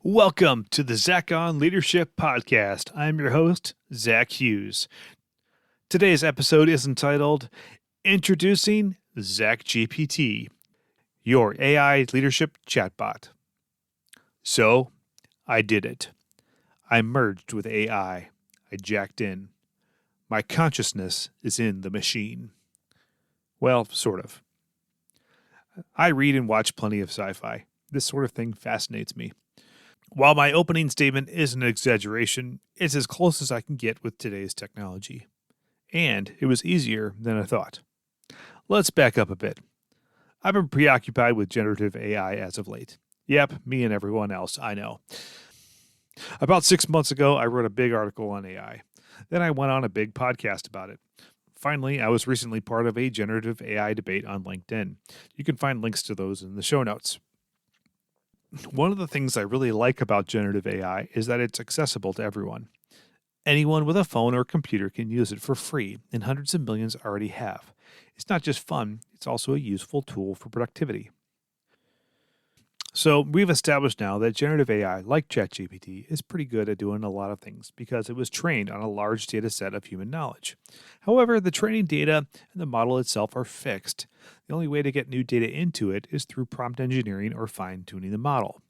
Welcome to the Zach on Leadership Podcast. I'm your host, Zach Hughes. Today's episode is entitled Introducing ZachGPT, your AI leadership chatbot. So, I did it. I merged with AI. I jacked in. My consciousness is in the machine. Well, sort of. I read and watch plenty of sci-fi. This sort of thing fascinates me. While my opening statement is an exaggeration, it's as close as I can get with today's technology. And it was easier than I thought. Let's back up a bit. I've been preoccupied with generative AI as of late. Yep, me and everyone else, I know. About 6 months ago, I wrote a big article on AI. Then I went on a big podcast about it. Finally, I was recently part of a generative AI debate on LinkedIn. You can find links to those in the show notes. One of the things I really like about generative AI is that it's accessible to everyone. Anyone with a phone or computer can use it for free, and hundreds of millions already have. It's not just fun, it's also a useful tool for productivity. So we've established now that generative AI, like ChatGPT, is pretty good at doing a lot of things because it was trained on a large data set of human knowledge. However, the training data and the model itself are fixed. The only way to get new data into it is through prompt engineering or fine-tuning the model.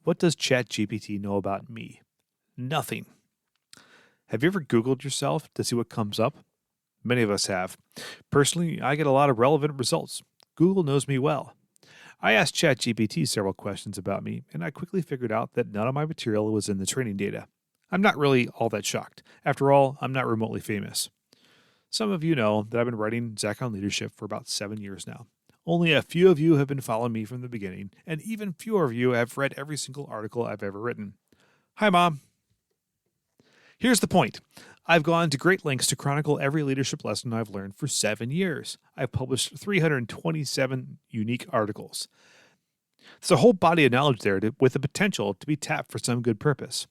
What does ChatGPT know about me? Nothing. Have you ever Googled yourself to see what comes up? Many of us have. Personally, I get a lot of relevant results. Google knows me well. I asked ChatGPT several questions about me, and I quickly figured out that none of my material was in the training data. I'm not really all that shocked. After all, I'm not remotely famous. Some of you know that I've been writing Zach on Leadership for about 7 years now. Only a few of you have been following me from the beginning, and even fewer of you have read every single article I've ever written. Hi, Mom. Here's the point. I've gone to great lengths to chronicle every leadership lesson I've learned for 7 years. I've published 327 unique articles. There's a whole body of knowledge there with the potential to be tapped for some good purpose.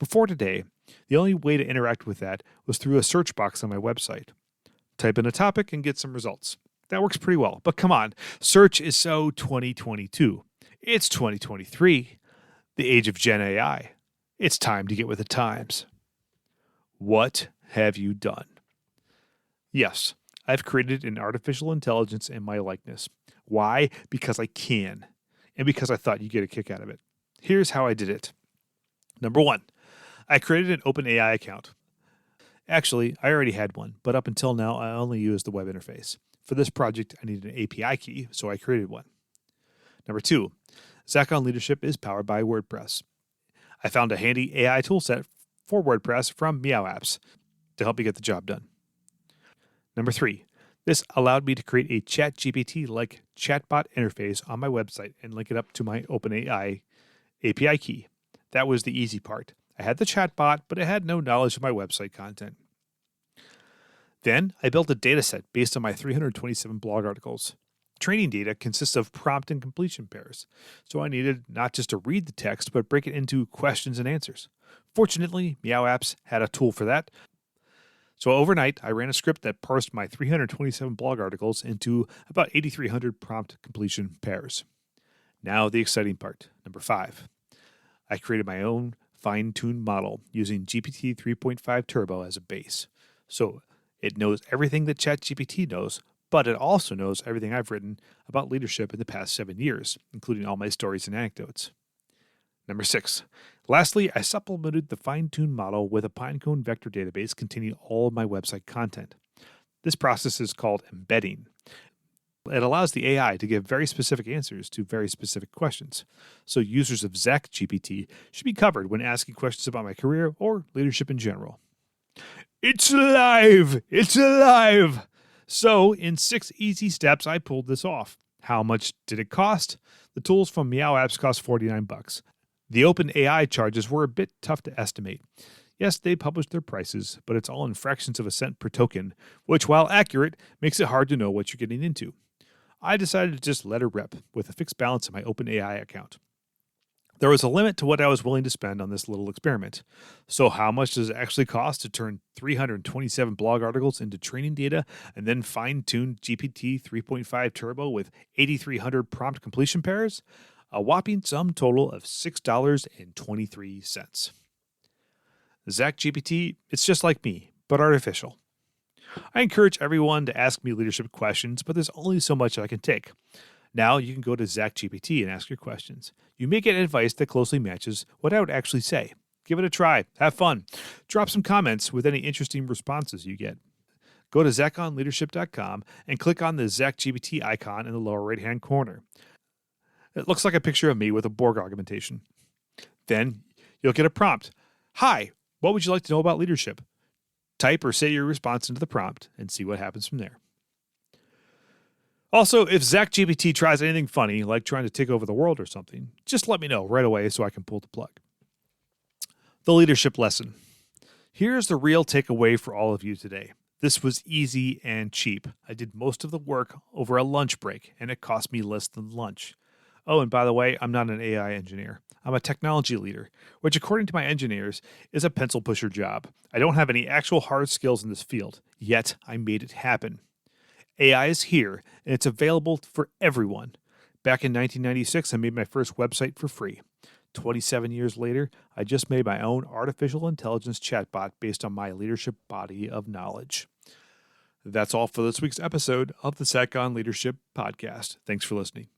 Before today, the only way to interact with that was through a search box on my website. Type in a topic and get some results. That works pretty well, but come on, search is so 2022. It's 2023, the age of Gen AI. It's time to get with the times. What have you done? Yes, I've created an artificial intelligence in my likeness. Why? Because I can, and because I thought you'd get a kick out of it. Here's how I did it. Number 1, I created an OpenAI account. Actually, I already had one, but up until now, I only used the web interface. For this project, I needed an API key, so I created one. Number 2, Zach on Leadership is powered by WordPress. I found a handy AI toolset for WordPress from Meow Apps to help me get the job done. Number 3, this allowed me to create a ChatGPT-like chatbot interface on my website and link it up to my OpenAI API key. That was the easy part. I had the chatbot, but I had no knowledge of my website content. Then I built a dataset based on my 327 blog articles. Training data consists of prompt and completion pairs, so I needed not just to read the text, but break it into questions and answers. Fortunately, Meow Apps had a tool for that. So overnight, I ran a script that parsed my 327 blog articles into about 8,300 prompt completion pairs. Now the exciting part, number 5. I created my own fine-tuned model using GPT 3.5 Turbo as a base. So it knows everything that ChatGPT knows, but it also knows everything I've written about leadership in the past 7 years, including all my stories and anecdotes. Number 6. Lastly, I supplemented the fine-tuned model with a Pinecone vector database containing all of my website content. This process is called embedding. It allows the AI to give very specific answers to very specific questions. So users of ZachGPT should be covered when asking questions about my career or leadership in general. It's alive! It's alive! So, in 6 easy steps, I pulled this off. How much did it cost? The tools from Meow Apps cost $49. The OpenAI charges were a bit tough to estimate. Yes, they published their prices, but it's all in fractions of a cent per token, which, while accurate, makes it hard to know what you're getting into. I decided to just let her rip with a fixed balance in my OpenAI account. There was a limit to what I was willing to spend on this little experiment. So how much does it actually cost to turn 327 blog articles into training data and then fine-tune GPT 3.5 Turbo with 8,300 prompt completion pairs? a whopping sum total of $6.23. ZachGPT, it's just like me, but artificial. I encourage everyone to ask me leadership questions, but there's only so much I can take. Now you can go to ZachGPT and ask your questions. You may get advice that closely matches what I would actually say. Give it a try. Have fun. Drop some comments with any interesting responses you get. Go to zachonleadership.com and click on the ZachGPT icon in the lower right-hand corner. It looks like a picture of me with a Borg augmentation. Then you'll get a prompt. Hi, what would you like to know about leadership? Type or say your response into the prompt and see what happens from there. Also, if ZachGPT tries anything funny, like trying to take over the world or something, just let me know right away so I can pull the plug. The leadership lesson. Here's the real takeaway for all of you today. This was easy and cheap. I did most of the work over a lunch break, and it cost me less than lunch. Oh, and by the way, I'm not an AI engineer. I'm a technology leader, which according to my engineers is a pencil pusher job. I don't have any actual hard skills in this field, yet I made it happen. AI is here, and it's available for everyone. Back in 1996, I made my first website for free. 27 years later, I just made my own artificial intelligence chatbot based on my leadership body of knowledge. That's all for this week's episode of the Zach on Leadership podcast. Thanks for listening.